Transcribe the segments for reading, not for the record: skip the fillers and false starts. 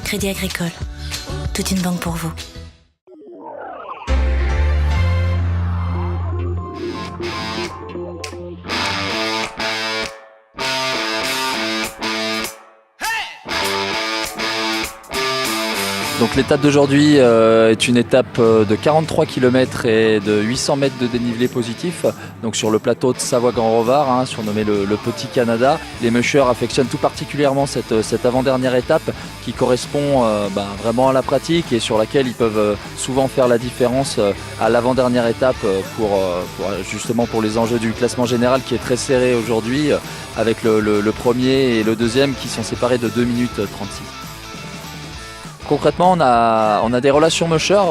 Crédit Agricole, toute une banque pour vous. Donc l'étape d'aujourd'hui est une étape de 43 km et de 800 mètres de dénivelé positif, donc sur le plateau de Savoie-Grand-Revard, surnommé le Petit Canada. Les mushers affectionnent tout particulièrement cette avant-dernière étape qui correspond vraiment à la pratique et sur laquelle ils peuvent souvent faire la différence à l'avant-dernière étape justement pour les enjeux du classement général qui est très serré aujourd'hui avec le premier et le deuxième qui sont séparés de 2 minutes 36. Concrètement, on a des relations mushers,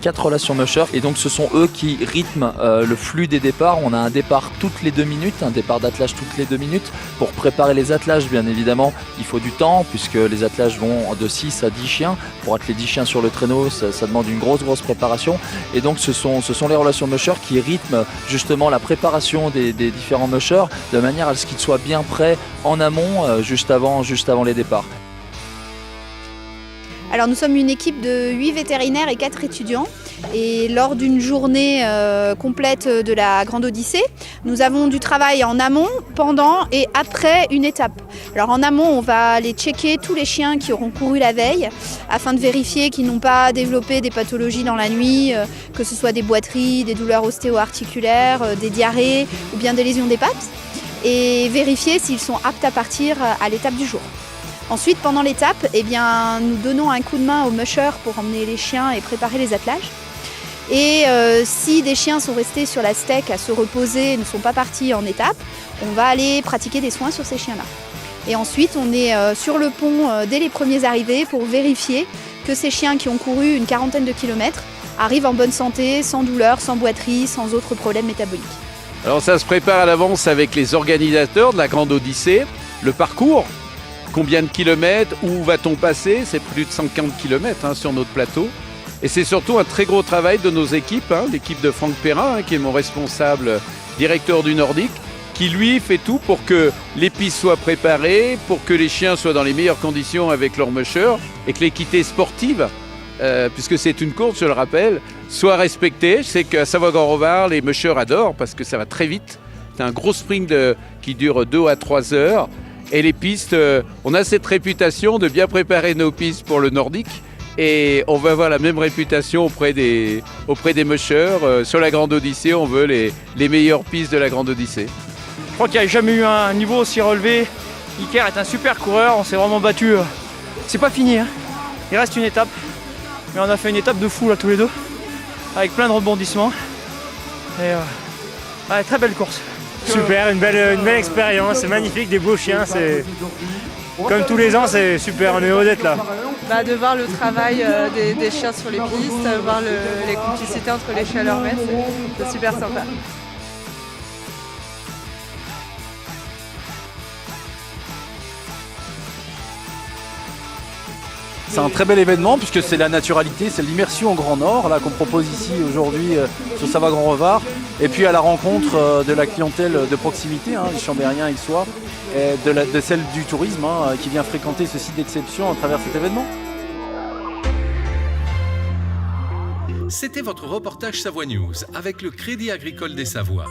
4 relations mushers, et donc ce sont eux qui rythment le flux des départs. On a un départ toutes les 2 minutes, un départ d'attelage toutes les 2 minutes. Pour préparer les attelages, bien évidemment, il faut du temps, puisque les attelages vont de 6 à 10 chiens. Pour atteler 10 chiens sur le traîneau, ça demande une grosse préparation. Et donc ce sont les relations mushers qui rythment justement la préparation des différents mushers, de manière à ce qu'ils soient bien prêts en amont, juste avant les départs. Alors nous sommes une équipe de 8 vétérinaires et 4 étudiants et lors d'une journée complète de la Grande Odyssée, nous avons du travail en amont, pendant et après une étape. Alors en amont, on va aller checker tous les chiens qui auront couru la veille afin de vérifier qu'ils n'ont pas développé des pathologies dans la nuit, que ce soit des boiteries, des douleurs ostéo-articulaires, des diarrhées ou bien des lésions des pattes et vérifier s'ils sont aptes à partir à l'étape du jour. Ensuite, pendant l'étape, nous donnons un coup de main aux mushers pour emmener les chiens et préparer les attelages. Et si des chiens sont restés sur la steque à se reposer et ne sont pas partis en étape, on va aller pratiquer des soins sur ces chiens-là. Et ensuite, on est sur le pont dès les premiers arrivés pour vérifier que ces chiens qui ont couru une quarantaine de kilomètres arrivent en bonne santé, sans douleur, sans boiterie, sans autres problèmes métaboliques. Alors ça se prépare à l'avance avec les organisateurs de la Grande Odyssée, le parcours. Combien de kilomètres, où va-t-on passer? C'est plus de 140 km sur notre plateau. Et c'est surtout un très gros travail de nos équipes, l'équipe de Franck Perrin, qui est mon responsable directeur du Nordique, qui lui fait tout pour que les pistes soient préparées, pour que les chiens soient dans les meilleures conditions avec leurs mushers et que l'équité sportive, puisque c'est une course, je le rappelle, soit respectée. Je sais qu'à Savoie-Grand-Revard, les mushers adorent parce que ça va très vite. C'est un gros sprint qui dure 2 à 3 heures. Et les pistes, on a cette réputation de bien préparer nos pistes pour le nordique et on va avoir la même réputation auprès des mushers. Sur la Grande Odyssée, on veut les meilleures pistes de la Grande Odyssée. Je crois qu'il n'y a jamais eu un niveau aussi relevé. Iker est un super coureur, on s'est vraiment battu. C'est pas fini, il reste une étape. Mais on a fait une étape de fou là tous les deux, avec plein de rebondissements. Et très belle course. Super, une belle expérience, c'est magnifique, des beaux chiens, c'est comme tous les ans, c'est super, on est heureux d'être là. De voir le travail des chiens sur les pistes, voir les complicités entre les chiens et leurs maîtres, c'est super sympa. C'est un très bel événement puisque c'est la naturalité, c'est l'immersion au Grand Nord là qu'on propose ici aujourd'hui sur Savoie-Grand-Revard et puis à la rencontre de la clientèle de proximité, les Chambériens Xsois, et de celle du tourisme qui vient fréquenter ce site d'exception à travers cet événement. C'était votre reportage Savoie News avec le Crédit Agricole des Savoies.